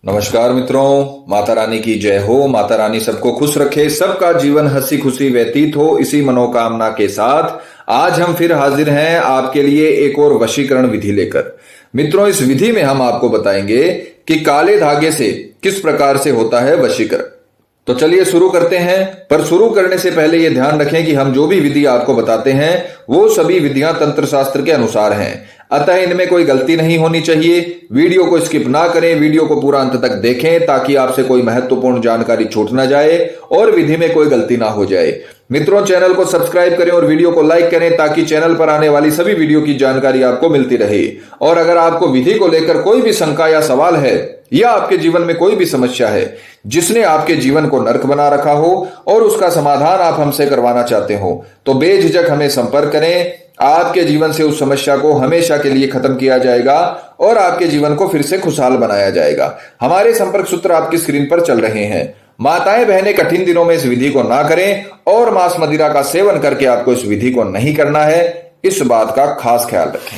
नमस्कार मित्रों, माता रानी की जय हो। माता रानी सबको खुश रखे, सबका जीवन हंसी खुशी व्यतीत हो, इसी मनोकामना के साथ आज हम फिर हाजिर हैं आपके लिए एक और वशीकरण विधि लेकर। मित्रों, इस विधि में हम आपको बताएंगे कि काले धागे से किस प्रकार से होता है वशीकरण। तो चलिए शुरू करते हैं। पर शुरू करने से पहले यह ध्यान रखें कि हम जो भी विधि आपको बताते हैं वो सभी विधियां तंत्र शास्त्र के अनुसार हैं, अतः इनमें कोई गलती नहीं होनी चाहिए। वीडियो को स्किप ना करें, वीडियो को पूरा अंत तक देखें ताकि आपसे कोई महत्वपूर्ण जानकारी छूट ना जाए और विधि में कोई गलती ना हो जाए। मित्रों, चैनल को सब्सक्राइब करें और वीडियो को लाइक करें ताकि चैनल पर आने वाली सभी वीडियो की जानकारी आपको मिलती रहे। और अगर आपको विधि को लेकर कोई भी शंका या सवाल है या आपके जीवन में कोई भी समस्या है जिसने आपके जीवन को नर्क बना रखा हो और उसका समाधान आप हमसे करवाना चाहते हो, तो बेझिझक हमें संपर्क करें। आपके जीवन से उस समस्या को हमेशा के लिए खत्म किया जाएगा और आपके जीवन को फिर से खुशहाल बनाया जाएगा। हमारे संपर्क सूत्र आपकी स्क्रीन पर चल रहे हैं। माताएं बहनें कठिन दिनों में इस विधि को ना करें और मांस मदिरा का सेवन करके आपको इस विधि को नहीं करना है, इस बात का खास ख्याल रखें।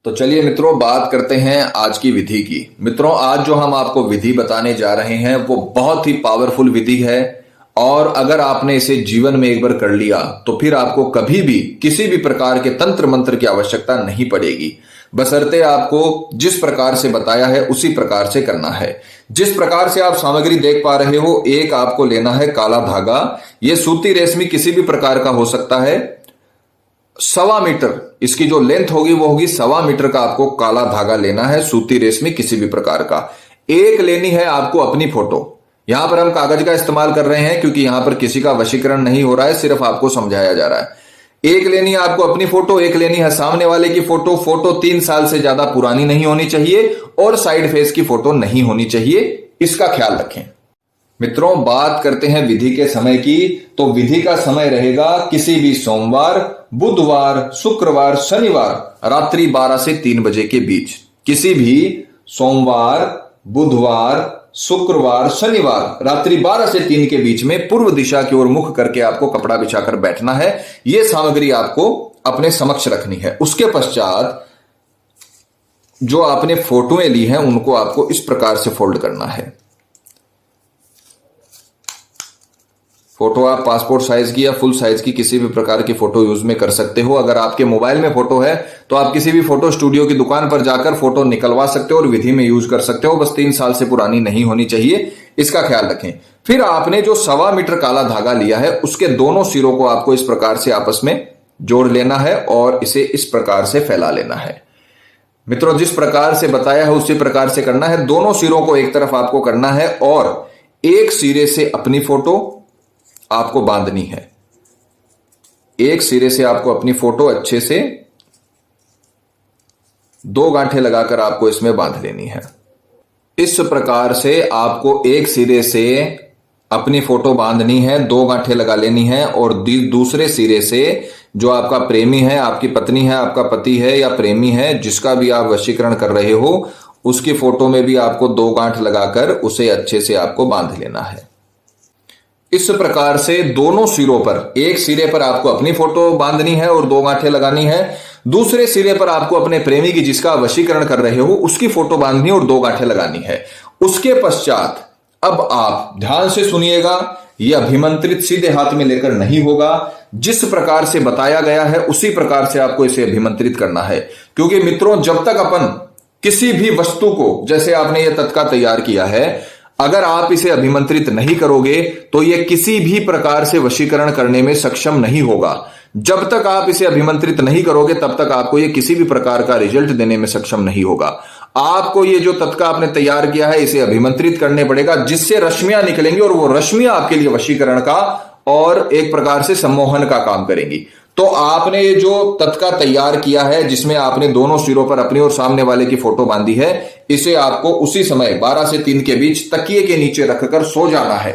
तो चलिए मित्रों, बात करते हैं आज की विधि की। मित्रों, आज जो हम आपको विधि बताने जा रहे हैं वो बहुत ही पावरफुल विधि है और अगर आपने इसे जीवन में एक बार कर लिया तो फिर आपको कभी भी किसी भी प्रकार के तंत्र मंत्र की आवश्यकता नहीं पड़ेगी, बशर्ते आपको जिस प्रकार से बताया है उसी प्रकार से करना है। जिस प्रकार से आप सामग्री देख पा रहे हो, एक आपको लेना है काला धागा। यह सूती रेशमी किसी भी प्रकार का हो सकता है। 1.25 मीटर इसकी जो लेंथ होगी वो होगी 1.25 मीटर का आपको काला धागा लेना है, सूती रेशमी किसी भी प्रकार का। एक लेनी है आपको अपनी फोटो। यहां पर हम कागज का इस्तेमाल कर रहे हैं क्योंकि यहां पर किसी का वशीकरण नहीं हो रहा है, सिर्फ आपको समझाया जा रहा है। एक लेनी है आपको अपनी फोटो, एक लेनी है सामने वाले की फोटो। फोटो 3 साल से ज्यादा पुरानी नहीं होनी चाहिए और साइड फेस की फोटो नहीं होनी चाहिए, इसका ख्याल रखें। मित्रों, बात करते हैं विधि के समय की। तो विधि का समय रहेगा किसी भी सोमवार, बुधवार, शुक्रवार, शनिवार रात्रि 12 से 3 बजे के बीच। किसी भी सोमवार, बुधवार, शुक्रवार, शनिवार रात्रि 12 से 3 के बीच में पूर्व दिशा की ओर मुख करके आपको कपड़ा बिछाकर बैठना है। यह सामग्री आपको अपने समक्ष रखनी है। उसके पश्चात जो आपने फोटोएं ली हैं उनको आपको इस प्रकार से फोल्ड करना है। फोटो आप पासपोर्ट साइज की या फुल साइज की किसी भी प्रकार की फोटो यूज में कर सकते हो। अगर आपके मोबाइल में फोटो है तो आप किसी भी फोटो स्टूडियो की दुकान पर जाकर फोटो निकलवा सकते हो और विधि में यूज कर सकते हो। बस 3 साल से पुरानी नहीं होनी चाहिए, इसका ख्याल रखें। फिर आपने जो 1.25 मीटर काला धागा लिया है उसके दोनों सिरों को आपको इस प्रकार से आपस में जोड़ लेना है और इसे इस प्रकार से फैला लेना है। मित्रों, जिस प्रकार से बताया है उसी प्रकार से करना है। दोनों सिरों को एक तरफ आपको करना है और एक सिरे से अपनी फोटो आपको बांधनी है। एक सिरे से आपको अपनी फोटो अच्छे से 2 गांठें लगाकर आपको इसमें बांध लेनी है। इस प्रकार से आपको एक सिरे से अपनी फोटो बांधनी है, 2 गांठें लगा लेनी है और दूसरे सिरे से जो आपका प्रेमी है, आपकी पत्नी है, आपका पति है या प्रेमी है, जिसका भी आप वशीकरण कर रहे हो, उसकी फोटो में भी आपको 2 गांठ लगाकर उसे अच्छे से आपको बांध लेना है। इस प्रकार से दोनों सिरों पर, एक सिरे पर आपको अपनी फोटो बांधनी है और 2 गांठें लगानी है, दूसरे सिरे पर आपको अपने प्रेमी की जिसका वशीकरण कर रहे हो उसकी फोटो बांधनी और 2 गांठें लगानी है। उसके पश्चात अब आप ध्यान से सुनिएगा, यह अभिमंत्रित सीधे हाथ में लेकर नहीं होगा। जिस प्रकार से बताया गया है उसी प्रकार से आपको इसे अभिमंत्रित करना है। क्योंकि मित्रों, जब तक अपन किसी भी वस्तु को, जैसे आपने यह तत्का तैयार किया है, अगर आप इसे अभिमंत्रित नहीं करोगे तो यह किसी भी प्रकार से वशीकरण करने में सक्षम नहीं होगा। जब तक आप इसे अभिमंत्रित नहीं करोगे तब तक आपको यह किसी भी प्रकार का रिजल्ट देने में सक्षम नहीं होगा। आपको ये जो तत्का आपने तैयार किया है इसे अभिमंत्रित करने पड़ेगा, जिससे रश्मियां निकलेंगी और वो रश्मियां आपके लिए वशीकरण का और एक प्रकार से सम्मोहन का काम करेंगी। तो आपने ये जो तत्का तैयार किया है जिसमें आपने दोनों सिरों पर अपनी और सामने वाले की फोटो बांधी है, इसे आपको उसी समय 12 से 3 के बीच तकिए के नीचे रखकर सो जाना है।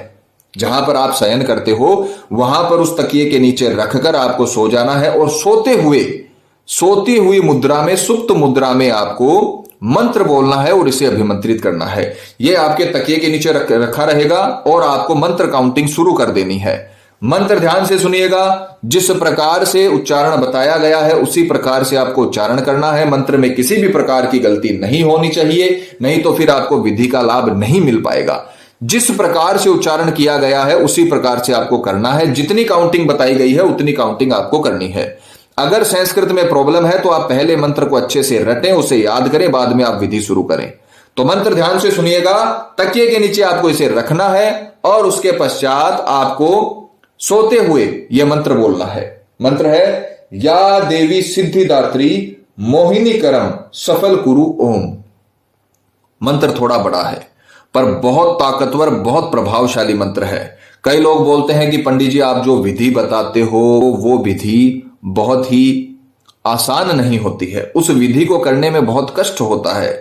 जहां पर आप शयन करते हो वहां पर उस तकिए के नीचे रखकर आपको सो जाना है और सोती हुई मुद्रा में, सुप्त मुद्रा में आपको मंत्र बोलना है और इसे अभिमंत्रित करना है। यह आपके तकिए के नीचे रखा रहेगा और आपको मंत्र काउंटिंग शुरू कर देनी है। मंत्र ध्यान से सुनिएगा, जिस प्रकार से उच्चारण बताया गया है उसी प्रकार से आपको उच्चारण करना है। मंत्र में किसी भी प्रकार की गलती नहीं होनी चाहिए, नहीं तो फिर आपको विधि का लाभ नहीं मिल पाएगा। जिस प्रकार से उच्चारण किया गया है उसी प्रकार से आपको करना है। जितनी काउंटिंग बताई गई है उतनी काउंटिंग आपको करनी है। अगर संस्कृत में प्रॉब्लम है तो आप पहले मंत्र को अच्छे से रटें, उसे याद करें, बाद में आप विधि शुरू करें। तो मंत्र ध्यान से सुनिएगा, तकिए के नीचे आपको इसे रखना है और उसके पश्चात आपको सोते हुए यह मंत्र बोलना है। मंत्र है, या देवी सिद्धिदात्री मोहिनी करम सफल कुरु ओम। मंत्र थोड़ा बड़ा है पर बहुत ताकतवर, बहुत प्रभावशाली मंत्र है। कई लोग बोलते हैं कि पंडित जी आप जो विधि बताते हो वो विधि बहुत ही आसान नहीं होती है, उस विधि को करने में बहुत कष्ट होता है।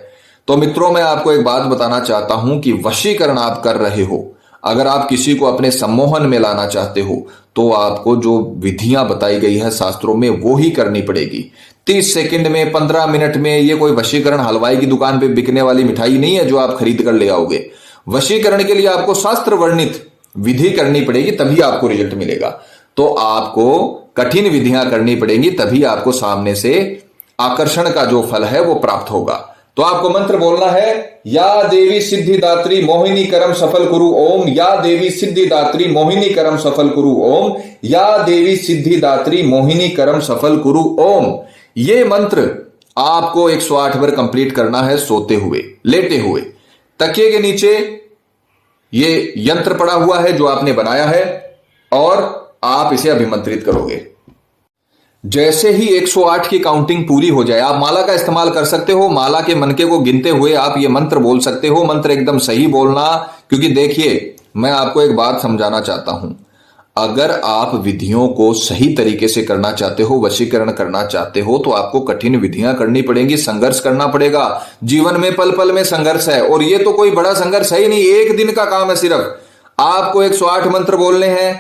तो मित्रों, मैं आपको एक बात बताना चाहता हूं कि वशीकरण आप कर रहे हो, अगर आप किसी को अपने सम्मोहन में लाना चाहते हो तो आपको जो विधियां बताई गई है शास्त्रों में वो ही करनी पड़ेगी। 30 सेकंड में, 15 मिनट में, ये कोई वशीकरण हलवाई की दुकान पे बिकने वाली मिठाई नहीं है जो आप खरीद कर ले आओगे। वशीकरण के लिए आपको शास्त्र वर्णित विधि करनी पड़ेगी, तभी आपको रिजल्ट मिलेगा। तो आपको कठिन विधियां करनी पड़ेंगी, तभी आपको सामने से आकर्षण का जो फल है वो प्राप्त होगा। तो आपको मंत्र बोलना है, या देवी सिद्धिदात्री मोहिनी करम सफल कुरु ओम, या देवी सिद्धिदात्री मोहिनी करम सफल कुरु ओम, या देवी सिद्धिदात्री मोहिनी करम सफल कुरु ओम। ये मंत्र आपको 108 बार कंप्लीट करना है, सोते हुए, लेटे हुए। तकिए के नीचे ये यंत्र पड़ा हुआ है जो आपने बनाया है और आप इसे अभिमंत्रित करोगे। जैसे ही 108 की काउंटिंग पूरी हो जाए, आप माला का इस्तेमाल कर सकते हो। माला के मनके को गिनते हुए आप ये मंत्र बोल सकते हो। मंत्र एकदम सही बोलना, क्योंकि देखिए मैं आपको एक बात समझाना चाहता हूं। अगर आप विधियों को सही तरीके से करना चाहते हो, वशीकरण करना चाहते हो, तो आपको कठिन विधियां करनी पड़ेंगी, संघर्ष करना पड़ेगा। जीवन में पल पल में संघर्ष है और ये तो कोई बड़ा संघर्ष है ही नहीं, एक दिन का काम है। सिर्फ आपको 108 मंत्र बोलने हैं,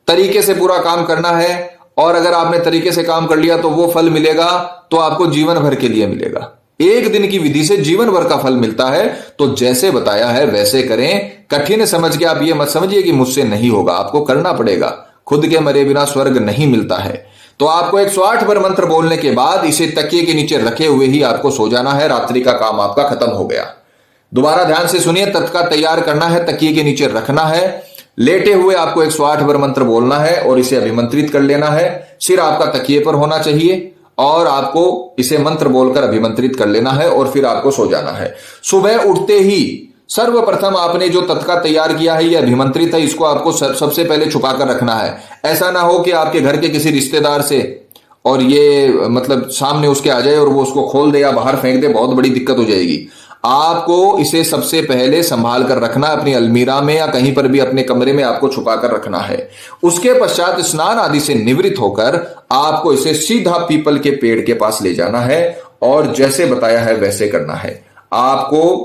तरीके से पूरा काम करना है, और अगर आपने तरीके से काम कर लिया तो वो फल मिलेगा तो आपको जीवन भर के लिए मिलेगा। एक दिन की विधि से जीवन भर का फल मिलता है। तो जैसे बताया है वैसे करें। कठिन समझ के आप ये मत समझिए कि मुझसे नहीं होगा, आपको करना पड़ेगा। खुद के मरे बिना स्वर्ग नहीं मिलता है। तो आपको 108 बार मंत्र बोलने के बाद इसे तकिए के नीचे रखे हुए ही आपको सो जाना है। रात्रि का काम आपका खत्म हो गया। दोबारा ध्यान से सुनिए, तत्का तैयार करना है, तकिए के नीचे रखना है, लेटे हुए आपको 108 बार मंत्र बोलना है और इसे अभिमंत्रित कर लेना है। सिर आपका तकिए पर होना चाहिए और आपको इसे मंत्र बोलकर अभिमंत्रित कर लेना है और फिर आपको सो जाना है। सुबह उठते ही सर्वप्रथम आपने जो तत्का तैयार किया है, यह अभिमंत्रित है, इसको आपको सबसे पहले छुपा कर रखना है। ऐसा ना हो कि आपके घर के किसी रिश्तेदार से और ये मतलब सामने उसके आ जाए और वो उसको खोल दे या बाहर फेंक दे, बहुत बड़ी दिक्कत हो जाएगी। आपको इसे सबसे पहले संभाल कर रखना, अपनी अलमीरा में या कहीं पर भी अपने कमरे में आपको छुपा कर रखना है। उसके पश्चात स्नान आदि से निवृत्त होकर आपको इसे सीधा पीपल के पेड़ के पास ले जाना है और जैसे बताया है वैसे करना है। आपको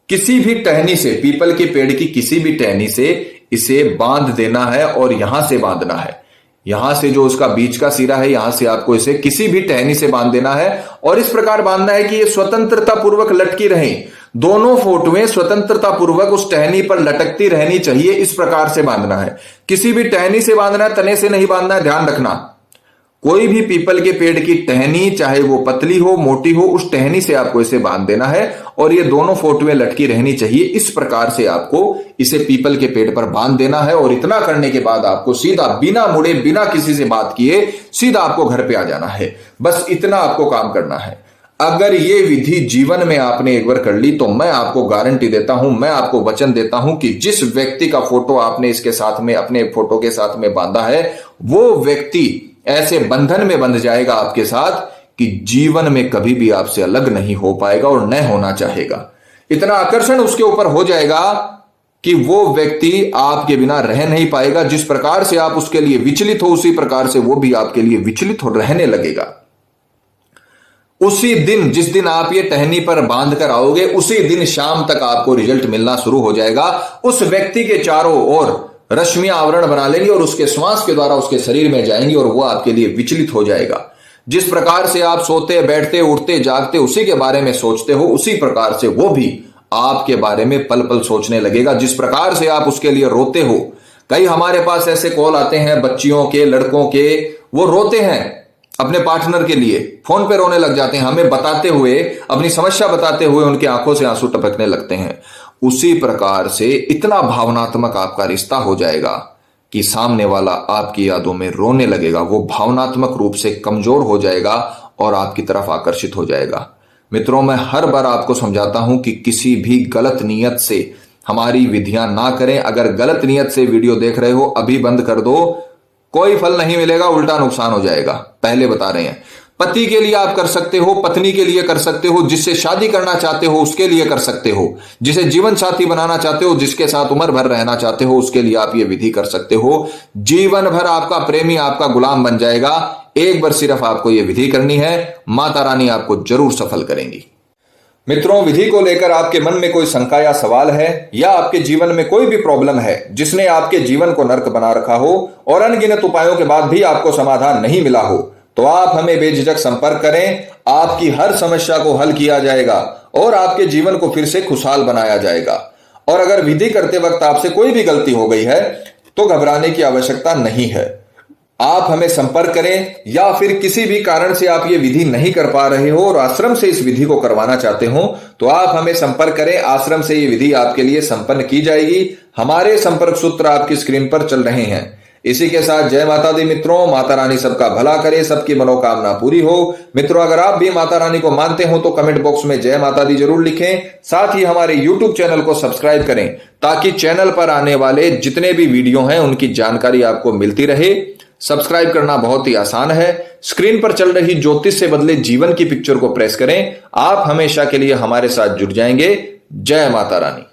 किसी भी टहनी से, पीपल के पेड़ की किसी भी टहनी से इसे बांध देना है और यहां से बांधना है। यहां से जो उसका बीच का सिरा है, यहां से आपको इसे किसी भी टहनी से बांध देना है और इस प्रकार बांधना है कि ये स्वतंत्रता पूर्वक लटकी रहें। दोनों फोटोएं स्वतंत्रता पूर्वक उस टहनी पर लटकती रहनी चाहिए। इस प्रकार से बांधना है। किसी भी टहनी से बांधना है, तने से नहीं बांधना है, ध्यान रखना। कोई भी पीपल के पेड़ की टहनी, चाहे वो पतली हो मोटी हो, उस टहनी से आपको इसे बांध देना है और ये दोनों फोटोएं लटकी रहनी चाहिए। इस प्रकार से आपको इसे पीपल के पेड़ पर बांध देना है और इतना करने के बाद आपको सीधा बिना मुड़े, बिना किसी से बात किए सीधा आपको घर पे आ जाना है। बस इतना आपको काम करना है। अगर ये विधि जीवन में आपने एक बार कर ली तो मैं आपको गारंटी देता हूं, मैं आपको वचन देता हूं कि जिस व्यक्ति का फोटो आपने इसके साथ में, अपने फोटो के साथ में बांधा है, वो व्यक्ति ऐसे बंधन में बंध जाएगा आपके साथ कि जीवन में कभी भी आपसे अलग नहीं हो पाएगा और न होना चाहेगा। इतना आकर्षण उसके ऊपर हो जाएगा कि वो व्यक्ति आपके बिना रह नहीं पाएगा। जिस प्रकार से आप उसके लिए विचलित हो, उसी प्रकार से वो भी आपके लिए विचलित हो रहने लगेगा। उसी दिन, जिस दिन आप ये टहनी पर बांध कर आओगे, उसी दिन शाम तक आपको रिजल्ट मिलना शुरू हो जाएगा। उस व्यक्ति के चारों ओर रश्मियां आवरण बना लेंगी और उसके श्वास के द्वारा उसके शरीर में जाएंगी और वो आपके लिए विचलित हो जाएगा। जिस प्रकार से आप सोते, बैठते, उठते, जागते उसी के बारे में सोचते हो, उसी प्रकार से वो भी आपके बारे में पल पल सोचने लगेगा। जिस प्रकार से आप उसके लिए रोते हो, कई हमारे पास ऐसे कॉल आते हैं बच्चियों के, लड़कों के, वो रोते हैं अपने पार्टनर के लिए, फोन पे रोने लग जाते हैं, हमें बताते हुए, अपनी समस्या बताते हुए उनकी आंखों से आंसू टपकने लगते हैं। उसी प्रकार से इतना भावनात्मक आपका रिश्ता हो जाएगा कि सामने वाला आपकी यादों में रोने लगेगा, वो भावनात्मक रूप से कमजोर हो जाएगा और आपकी तरफ आकर्षित हो जाएगा। मित्रों, मैं हर बार आपको समझाता हूं कि किसी भी गलत नियत से हमारी विधियां ना करें। अगर गलत नियत से वीडियो देख रहे हो अभी बंद कर दो, कोई फल नहीं मिलेगा, उल्टा नुकसान हो जाएगा। पहले बता रहे हैं, पति के लिए आप कर सकते हो, पत्नी के लिए कर सकते हो, जिससे शादी करना चाहते हो उसके लिए कर सकते हो, जिसे जीवन साथी बनाना चाहते हो, जिसके साथ उम्र भर रहना चाहते हो, उसके लिए आप ये विधि कर सकते हो। जीवन भर आपका प्रेमी आपका गुलाम बन जाएगा। एक बार सिर्फ आपको यह विधि करनी है, माता रानी आपको जरूर सफल करेंगी। मित्रों, विधि को लेकर आपके मन में कोई शंका या सवाल है, या आपके जीवन में कोई भी प्रॉब्लम है जिसने आपके जीवन को नर्क बना रखा हो और अनगिनत उपायों के बाद भी आपको समाधान नहीं मिला हो, तो आप हमें बेझिझक संपर्क करें। आपकी हर समस्या को हल किया जाएगा और आपके जीवन को फिर से खुशहाल बनाया जाएगा। और अगर विधि करते वक्त आपसे कोई भी गलती हो गई है तो घबराने की आवश्यकता नहीं है। आप हमें संपर्क करें, या फिर किसी भी कारण से आप ये विधि नहीं कर पा रहे हो और आश्रम से इस विधि को करवाना चाहते हो, तो आप हमें संपर्क करें। आश्रम से ये विधि आपके लिए संपन्न की जाएगी। हमारे संपर्क सूत्र आपकी स्क्रीन पर चल रहे हैं। इसी के साथ जय माता दी मित्रों, माता रानी सबका भला करे, सबकी मनोकामना पूरी हो। मित्रों, अगर आप भी माता रानी को मानते हो तो कमेंट बॉक्स में जय माता दी जरूर लिखें। साथ ही हमारे YouTube चैनल को सब्सक्राइब करें ताकि चैनल पर आने वाले जितने भी वीडियो हैं उनकी जानकारी आपको मिलती रहे। सब्सक्राइब करना बहुत ही आसान है। स्क्रीन पर चल रही ज्योतिष से बदले जीवन की पिक्चर को प्रेस करें। आप हमेशा के लिए हमारे साथ जुड़ जाएंगे। जय माता रानी।